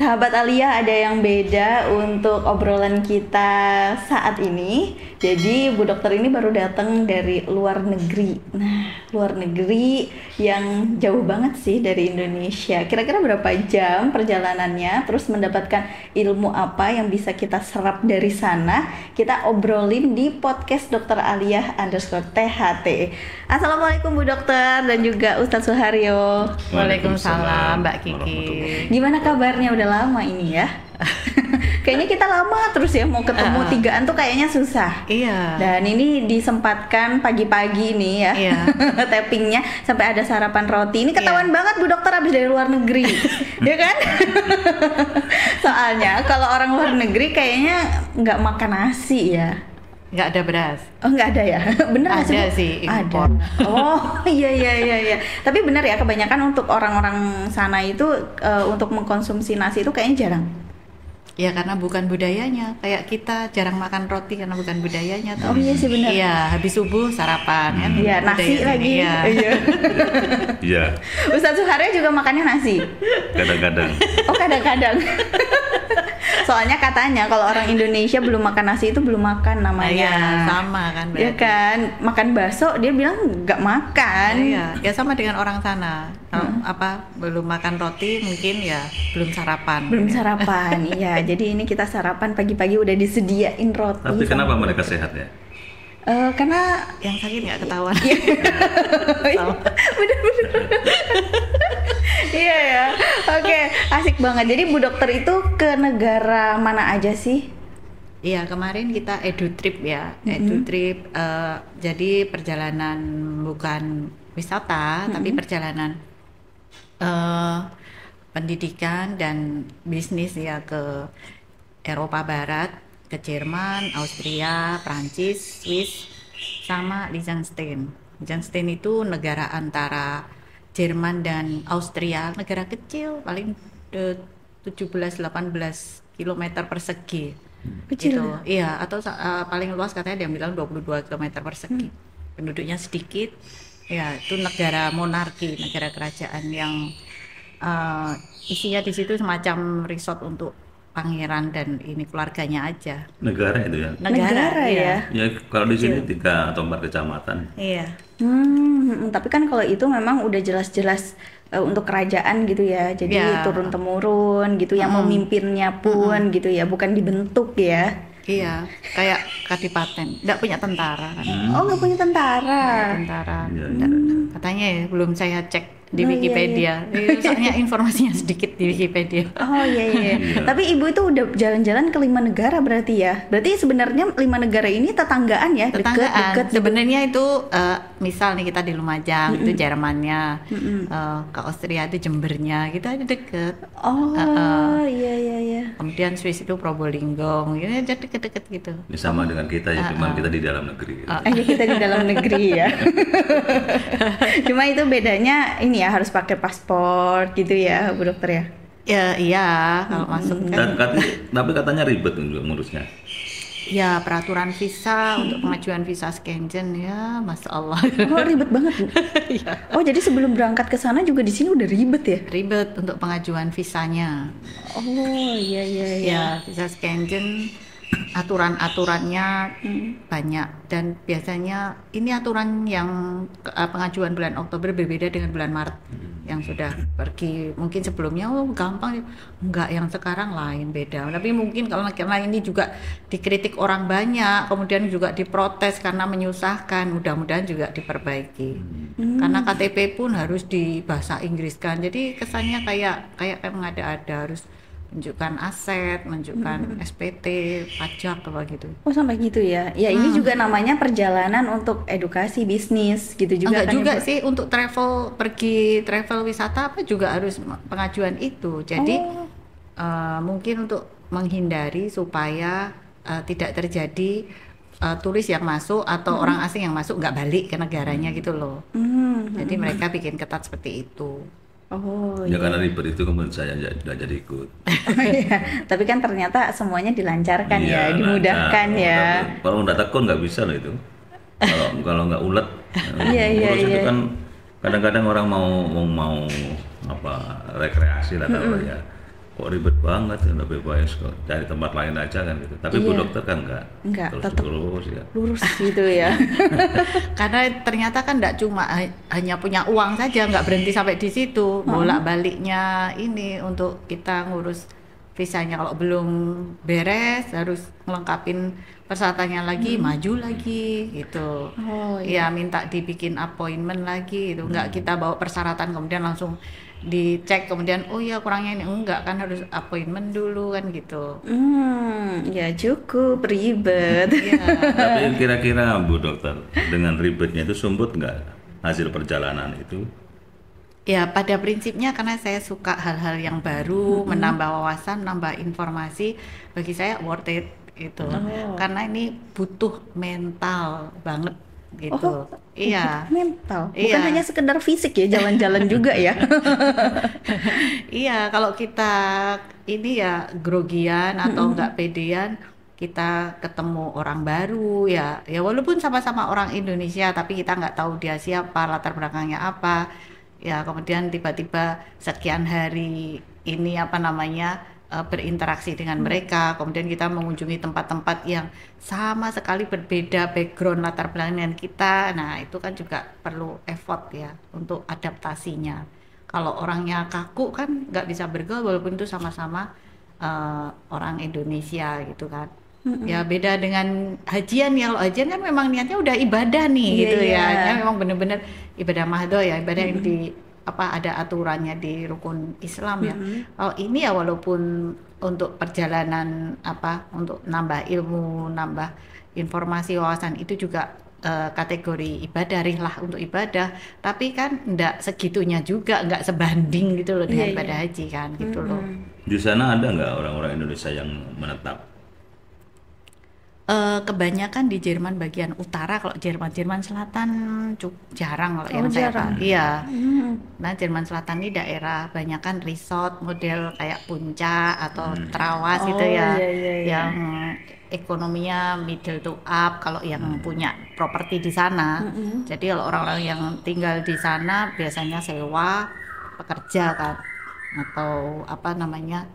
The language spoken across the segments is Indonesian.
Sahabat Alia, ada yang beda untuk obrolan kita saat ini. Jadi Bu Dokter ini baru datang dari luar negeri. Nah, luar negeri yang jauh banget sih dari Indonesia. Kira-kira berapa jam perjalanannya? Terus mendapatkan ilmu apa yang bisa kita serap dari sana? Kita obrolin di podcast Dr. Alia _THT. Assalamualaikum Bu Dokter dan juga Ustadz Suharyo. Waalaikumsalam Mbak Kiki. Gimana kabarnya? Udah lama ini ya. Kayaknya kita lama terus ya mau ketemu tigaan tuh kayaknya susah. Iya. Dan ini disempatkan pagi-pagi nih ya. Iya. Tappingnya sampai ada sarapan roti. Ini ketahuan banget Bu Dokter habis dari luar negeri. Ya kan? Soalnya kalau orang luar negeri kayaknya nggak makan nasi ya. Nggak ada beras. Oh, nggak ada ya? Bener nggak Ada sih, impor. Ada. Oh, iya. Tapi bener ya, kebanyakan untuk orang-orang sana itu untuk mengkonsumsi nasi itu kayaknya jarang. Ya karena bukan budayanya. Kayak kita jarang makan roti karena bukan budayanya. Oh iya sih benar. Iya, habis subuh sarapan kan. Iya, nasi budayanya. lagi. Iya. Iya, Ustadz Suharyo juga makannya nasi. kadang-kadang. Oh, kadang-kadang. Soalnya katanya kalau orang Indonesia belum makan nasi itu belum makan namanya. Iya, sama kan berarti. Ya kan, makan bakso dia bilang nggak makan. Iya, ya sama dengan orang sana. Belum makan roti mungkin ya belum sarapan. Belum sarapan. Iya, jadi ini kita sarapan pagi-pagi udah disediain roti. Tapi kenapa mereka sehat ya? Karena Yang sakit nggak ketahuan. bener-bener. Iya ya. Oke, asik banget. Jadi Bu Dokter itu ke negara mana aja sih? Iya, kemarin kita edu trip ya. Edu trip jadi perjalanan bukan wisata tapi perjalanan pendidikan dan bisnis ya ke Eropa Barat, ke Jerman, Austria, Prancis, Swiss, sama Liechtenstein. Liechtenstein itu negara antara Jerman dan Austria, negara kecil, paling 17-18 km persegi. Kecil. Gitu. Iya, atau paling luas katanya dia bilang 22 km persegi. Penduduknya sedikit. Ya, itu negara monarki, negara kerajaan yang isinya di situ semacam resort untuk pangeran dan ini keluarganya aja. Negara itu ya? Negara ya? Ya kalau di sini 3 atau 4 kecamatan. Iya. Tapi kan kalau itu memang udah jelas-jelas untuk kerajaan gitu ya. Jadi Ya. turun temurun gitu, yang memimpinnya pun gitu ya, bukan dibentuk ya. Iya, kayak kadipaten, nggak punya tentara kan. Oh, nggak punya tentara. Tentara. Iya, Katanya ya, belum saya cek di Oh, iya, Wikipedia. Soalnya informasinya sedikit di Wikipedia. Oh iya. Tapi Ibu itu udah jalan-jalan ke 5 negara berarti ya? Berarti sebenarnya 5 negara ini tetanggaan ya? Tetanggaan. Deket. Sebenarnya itu misal nih kita di Lumajang itu Jermannya, ke Austria itu Jembernya, gitu aja deket. Oh iya. Kemudian Swiss itu Probolinggo, gitu aja deket-deket gitu. Ini sama dengan kita ya, cuman kita di dalam negeri. Aja kita di dalam negeri ya. Cuma itu bedanya ini ya, harus pakai paspor gitu ya Bu Dokter ya? Ya iya, kalau masuk kan. Tapi katanya ribet untuk ngurusnya. Ya peraturan visa untuk pengajuan visa Schengen ya, Masya Allah. Oh ribet banget Bu. Iya. Oh jadi sebelum berangkat ke sana juga di sini udah ribet ya? Ribet untuk pengajuan visanya. Oh iya. Ya visa Schengen aturan-aturannya banyak dan biasanya ini aturan yang pengajuan bulan Oktober berbeda dengan bulan Maret yang sudah pergi. Mungkin sebelumnya gampang, enggak, yang sekarang lain, beda. Tapi mungkin karena ini juga dikritik orang banyak, kemudian juga diprotes karena menyusahkan, mudah-mudahan juga diperbaiki. Karena KTP pun harus di bahasa Inggris kan, jadi kesannya kayak mengada-ada, harus menunjukkan aset, menunjukkan SPT, pajak apa gitu. Oh sampai gitu ya? Ya ini juga namanya perjalanan untuk edukasi bisnis gitu juga. Enggak kan juga ya, Bu? sih, untuk travel wisata apa juga harus pengajuan itu. Jadi mungkin untuk menghindari supaya tidak terjadi turis yang masuk atau orang asing yang masuk nggak balik ke negaranya gitu loh. Jadi mereka bikin ketat seperti itu. Oh Ya karena ribet itu kemudian saya nggak jadi ikut. iya. Tapi kan ternyata semuanya dilancarkan ya, Iya, dimudahkan nah, ya. Kalau nggak tekun nggak bisa loh itu. Kalau nggak ulet, Iya. itu kan kadang-kadang orang mau apa rekreasi lah kalau ya. kok ribet banget ya, lebih baik kok dari tempat lain aja kan gitu. Tapi Bu Iya. Dokter kan Enggak, terus tetap lurus ya. lurus gitu ya. Karena ternyata kan nggak cuma hanya punya uang saja, nggak berhenti sampai di situ. Bolak-baliknya ini untuk kita ngurus visanya, kalau belum beres harus ngelengkapin persyaratannya lagi, maju lagi gitu. Oh iya. Ya minta dibikin appointment lagi gitu. Nggak kita bawa persyaratan kemudian langsung dicek kemudian oh ya kurangnya ini, enggak kan, harus appointment dulu kan gitu. Ya cukup ribet. Iya. Tapi kira-kira Bu Dokter, dengan ribetnya itu sumput nggak hasil perjalanan itu? Ya pada prinsipnya karena saya suka hal-hal yang baru, menambah wawasan, menambah informasi, bagi saya worth it gitu. Karena ini butuh mental banget gitu. Iya. Mental. Bukan Iya. hanya sekedar fisik ya, jalan-jalan juga ya. Iya, kalau kita ini ya grogian atau nggak pedean, kita ketemu orang baru ya, ya walaupun sama-sama orang Indonesia, tapi kita nggak tahu dia siapa, latar belakangnya apa, ya kemudian tiba-tiba sekian hari ini apa namanya berinteraksi dengan mereka, kemudian kita mengunjungi tempat-tempat yang sama sekali berbeda background latar belakang dengan kita, nah itu kan juga perlu effort ya untuk adaptasinya. Kalau orangnya kaku kan nggak bisa bergaul walaupun itu sama-sama orang Indonesia gitu kan. Ya beda dengan hajian ya, kalau hajian kan memang niatnya udah ibadah nih Iya, gitu iya. ya. Memang bener-bener ibadah mahdoh ya, ibadah yang di apa ada aturannya di rukun Islam ya. Kalau ini ya walaupun untuk perjalanan apa untuk nambah ilmu, nambah informasi wawasan itu juga kategori ibadah, rihlah untuk ibadah, tapi kan enggak segitunya juga, enggak sebanding gitu loh dengan Iya, ibadah iya. haji kan gitu loh. Di sana ada nggak orang-orang Indonesia yang menetap? Kebanyakan di Jerman bagian utara, kalau Jerman Selatan jarang kalau yang saya jarang. tahu. Iya. Nah, Jerman Selatan ini daerah banyakan resort model kayak Puncak atau Trawas gitu Oh, ya. iya, iya, iya. Yang ekonominya middle to up kalau yang punya properti di sana. Jadi kalau orang-orang yang tinggal di sana biasanya sewa pekerja kan atau apa namanya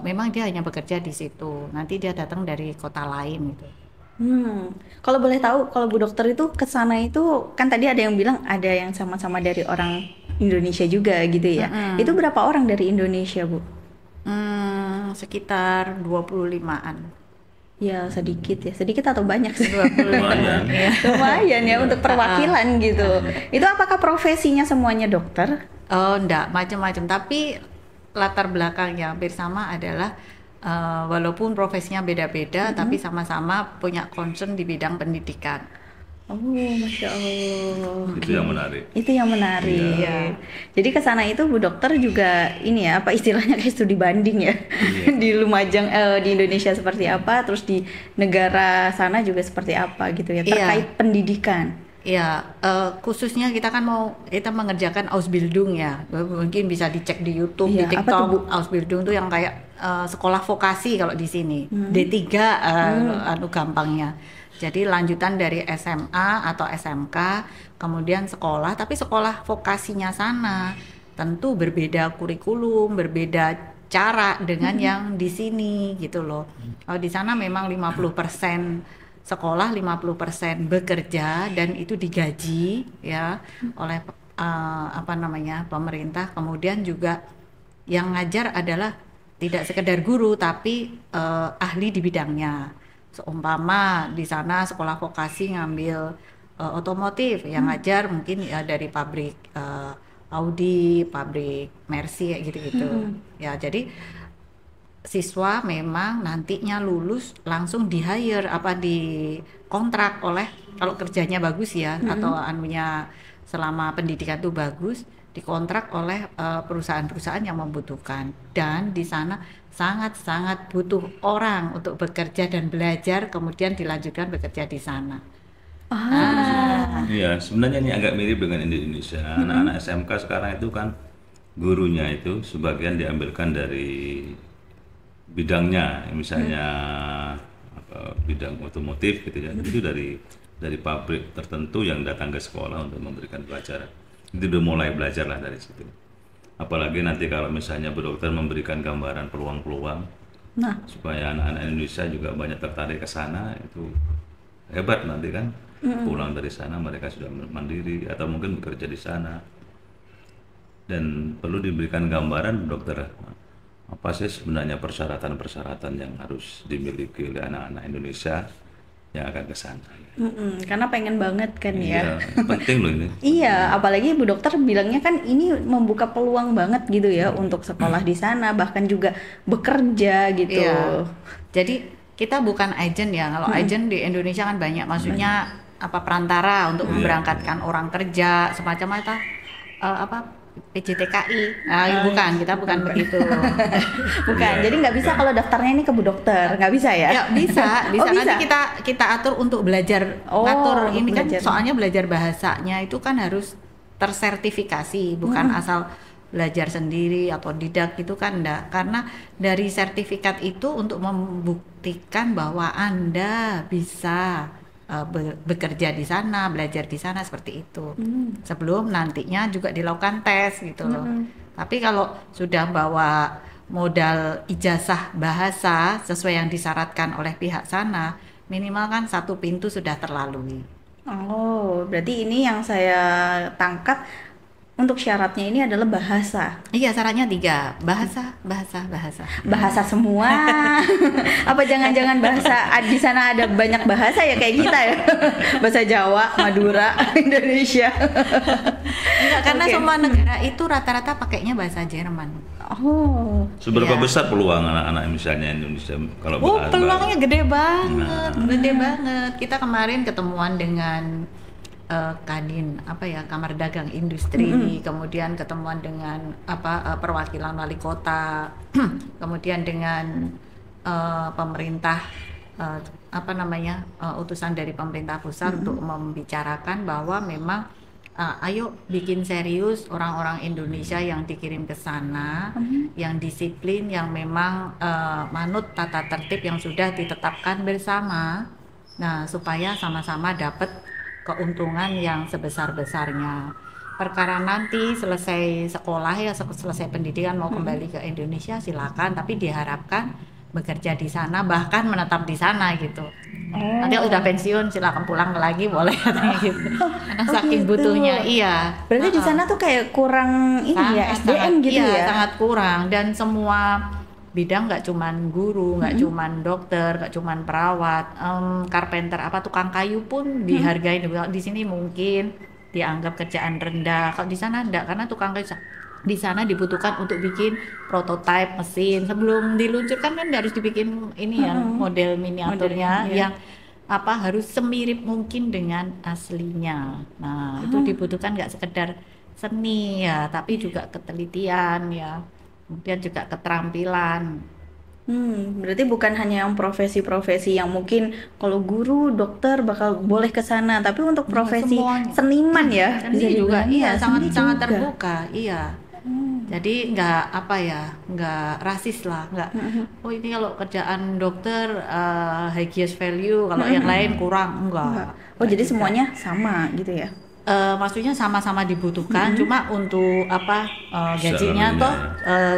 memang dia hanya bekerja di situ. Nanti dia datang dari kota lain gitu. Kalau boleh tahu, kalau Bu Dokter itu ke sana itu kan tadi ada yang bilang ada yang sama-sama dari orang Indonesia juga gitu ya. Itu berapa orang dari Indonesia, Bu? Sekitar 25-an. Ya sedikit ya, sedikit atau banyak sih? 25. Lumayan. Iya. Lumayan ya untuk perwakilan gitu. Itu apakah profesinya semuanya dokter? Oh, enggak, macam-macam. Tapi latar belakangnya hampir sama adalah walaupun profesinya beda-beda, tapi sama-sama punya concern di bidang pendidikan. Oh, Masya Allah. Itu yang menarik. Itu yang menarik. Iya. Jadi ke sana itu Bu Dokter juga ini ya, apa istilahnya kayak studi banding ya. Di Lumajang di Indonesia seperti apa, terus di negara sana juga seperti apa gitu ya, Iya. terkait pendidikan. Ya, khususnya kita kan kita mengerjakan Ausbildung ya. Mungkin bisa dicek di YouTube, Iya, di apa tuh, Bu? TikTok. Ausbildung tuh yang kayak sekolah vokasi kalau di sini. D3 anu gampangnya. Jadi lanjutan dari SMA atau SMK, kemudian sekolah, tapi sekolah vokasinya sana tentu berbeda kurikulum, berbeda cara dengan yang di sini gitu loh. Kalau di sana memang 50% sekolah, 50% bekerja, dan itu digaji ya oleh apa namanya pemerintah. Kemudian juga yang ngajar adalah tidak sekedar guru tapi ahli di bidangnya. Seumpama di sana sekolah vokasi ngambil otomotif, yang ngajar mungkin ya dari pabrik Audi, pabrik Mercy kayak gitu-gitu. Ya, jadi siswa memang nantinya lulus langsung di hire apa di kontrak oleh, kalau kerjanya bagus ya atau anunya selama pendidikan itu bagus, dikontrak oleh perusahaan-perusahaan yang membutuhkan. Dan di sana sangat-sangat butuh orang untuk bekerja dan belajar, kemudian dilanjutkan bekerja di sana. Iya, sebenarnya ini agak mirip dengan Indonesia. Anak-anak SMK sekarang itu kan gurunya itu sebagian diambilkan dari bidangnya, misalnya bidang otomotif gitu ya. Itu dari pabrik tertentu yang datang ke sekolah untuk memberikan pelajaran. Itu udah mulai belajar lah dari situ. Apalagi nanti kalau misalnya Bu Dokter memberikan gambaran peluang-peluang Nah, supaya anak-anak Indonesia juga banyak tertarik ke sana, itu hebat nanti kan. Pulang dari sana mereka sudah mandiri atau mungkin bekerja di sana. Dan perlu diberikan gambaran Bu Dokter, apa sih sebenarnya persyaratan-persyaratan yang harus dimiliki oleh anak-anak Indonesia yang akan ke sana. karena pengen banget kan ya. Iya, penting loh ini. Iya, apalagi Bu Dokter bilangnya kan ini membuka peluang banget gitu ya untuk sekolah di sana, bahkan juga bekerja gitu. Iya. Jadi kita bukan agent ya. Kalau agent di Indonesia kan banyak, maksudnya apa perantara untuk memberangkatkan orang kerja semacam apa apa PJTKI. Nah, bukan, kita bukan begitu. Bukan, jadi nggak bisa kalau daftarnya ini ke Bu Dokter, nggak bisa ya? Ya bisa, bisa. Oh, bisa? Nanti kita atur untuk belajar Oh, ngatur untuk ini kan belajar. soalnya belajar bahasanya itu kan harus tersertifikasi, bukan asal belajar sendiri atau didak itu kan enggak. Karena dari sertifikat itu untuk membuktikan bahwa Anda bisa bekerja di sana, belajar di sana seperti itu. Sebelum nantinya juga dilakukan tes gitu loh. Tapi kalau sudah bawa modal ijazah bahasa sesuai yang disyaratkan oleh pihak sana, minimal kan satu pintu sudah terlalui. Oh, berarti ini yang saya tangkap untuk syaratnya ini adalah bahasa. Iya, syaratnya 3, bahasa. Bahasa semua. Apa jangan-jangan bahasa di sana ada banyak bahasa ya kayak kita ya? Bahasa Jawa, Madura, Indonesia. Enggak, karena Oke. semua negara itu rata-rata pakainya bahasa Jerman. Oh. Seberapa Iya. besar peluang anak-anak misalnya Indonesia kalau Oh, bahas- peluangnya gede banget, gede banget. Kita kemarin ketemuan dengan Kadin apa ya, Kamar Dagang Industri, kemudian ketemuan dengan perwakilan wali kota, kemudian dengan pemerintah utusan dari pemerintah pusat untuk membicarakan bahwa memang ayo bikin serius orang-orang Indonesia yang dikirim ke sana, yang disiplin, yang memang manut tata tertib yang sudah ditetapkan bersama. Nah, supaya sama-sama dapat keuntungan yang sebesar-besarnya. Perkara nanti selesai sekolah ya, selesai pendidikan mau kembali ke Indonesia silakan, tapi diharapkan bekerja di sana, bahkan menetap di sana gitu. Nanti udah pensiun silakan pulang lagi boleh katanya gitu. Karena saking gitu. butuhnya, iya. Berarti di sana tuh kayak kurang ini ya, SDM gitu iya, ya? sangat kurang, dan semua bidang, nggak cuman guru, nggak cuman dokter, nggak cuman perawat, carpenter, tukang kayu pun dihargai. Di sini mungkin dianggap kerjaan rendah, kalau di sana enggak, karena tukang kayu di sana dibutuhkan untuk bikin prototipe mesin sebelum diluncurkan, kan harus dibikin ini ya, model miniaturnya Modelnya, iya. yang harus semirip mungkin dengan aslinya. Nah, itu dibutuhkan nggak sekedar seni ya, tapi juga ketelitian ya, kemudian juga keterampilan. Berarti bukan hanya yang profesi-profesi yang mungkin kalau guru, dokter bakal boleh ke sana, tapi untuk profesi semuanya. seniman ya, Seni bisa juga, dibilang iya, ya, sangat seni sangat juga. terbuka, iya. Jadi nggak rasis lah, nggak. Oh, ini kalau kerjaan dokter highest value, kalau yang lain kurang, enggak. Oh, jadi Nggak juga. semuanya sama gitu ya? Maksudnya sama-sama dibutuhkan, cuma untuk gajinya Salarinya, toh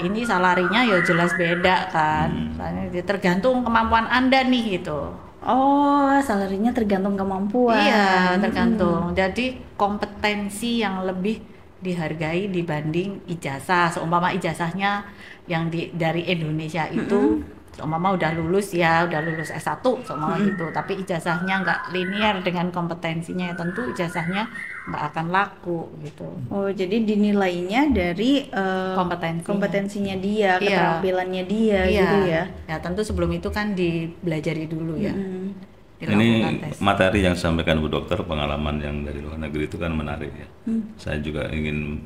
ini salarinya ya jelas beda kan. Soalnya dia tergantung kemampuan Anda nih gitu. Oh, salarinya tergantung kemampuan. Iya, tergantung. Jadi kompetensi yang lebih dihargai dibanding ijazah. Seumpama ijazahnya yang dari Indonesia itu seumpama udah lulus S1 seumpama gitu, tapi ijazahnya nggak linear dengan kompetensinya, ya tentu ijazahnya nggak akan laku gitu. Oh, jadi dinilainya dari kompetensinya dia, Iya. keterampilannya dia gitu ya. Ya tentu sebelum itu kan dipelajari dulu ya. Ini Dilakukan tes. materi yang disampaikan Bu Dokter, pengalaman yang dari luar negeri itu kan menarik ya. Saya juga ingin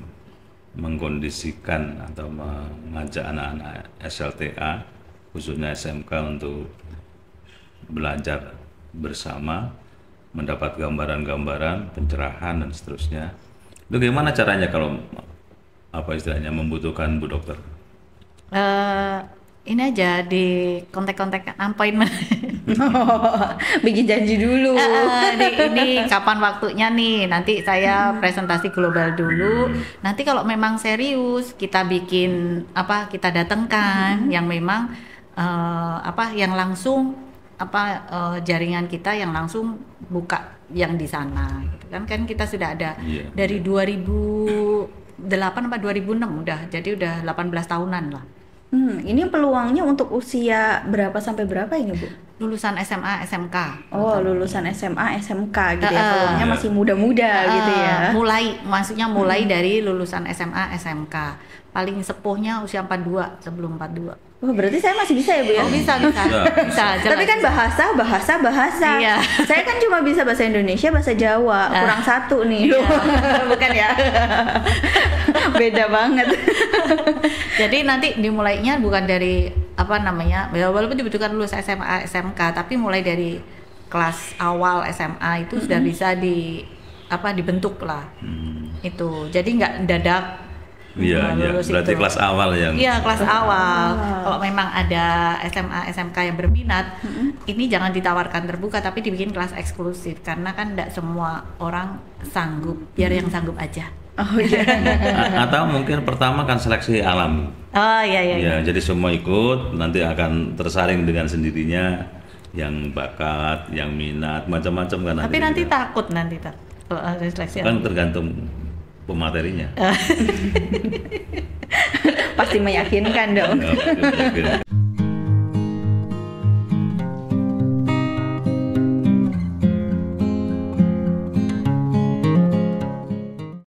mengkondisikan atau mengajak anak-anak SLTA khususnya SMK untuk belajar bersama, mendapat gambaran-gambaran, pencerahan dan seterusnya. Itu gimana caranya kalau istilahnya membutuhkan Bu Dokter? Ini aja di kontak-kontak appointment. Bikin janji dulu. Ini kapan waktunya nih? Nanti saya presentasi global dulu. Nanti kalau memang serius kita bikin apa? Kita datangkan yang memang yang langsung jaringan kita yang langsung buka yang di sana. Gitu kan kita sudah ada dari 2008 apa 2006 udah. Jadi udah 18 tahunan lah. Ini peluangnya untuk usia berapa sampai berapa ini, Bu? Lulusan SMA, SMK. Oh, lulusan SMA, SMK gitu ya. Peluangnya masih muda-muda gitu ya. Mulai dari lulusan SMA, SMK. Paling sepuhnya usia 42, sebelum 42. Wah, berarti saya masih bisa ya, Bu ya? Oh, bisa. Tapi kan bahasa. Iya. Saya kan cuma bisa bahasa Indonesia, bahasa Jawa. Kurang satu nih. Iya. Bukan ya? Beda banget. Jadi nanti dimulainya bukan dari walaupun dibutuhkan lulus SMA, SMK, tapi mulai dari kelas awal SMA itu sudah bisa dibentuk lah. Itu. Jadi nggak dadak. Iya, berarti kelas awal yang. Iya, kelas awal. Kalau memang ada SMA, SMK yang berminat, ini jangan ditawarkan terbuka, tapi dibikin kelas eksklusif karena kan tidak semua orang sanggup. Biar yang sanggup aja. Oh iya. Atau mungkin pertama kan seleksi alam. Oh iya. Ya, jadi semua ikut, nanti akan tersaring dengan sendirinya yang bakat, yang minat, macam-macam kan. Tapi nanti takut kalau ada seleksi kan alam. tergantung pematerinya. Pasti meyakinkan dong. Ya,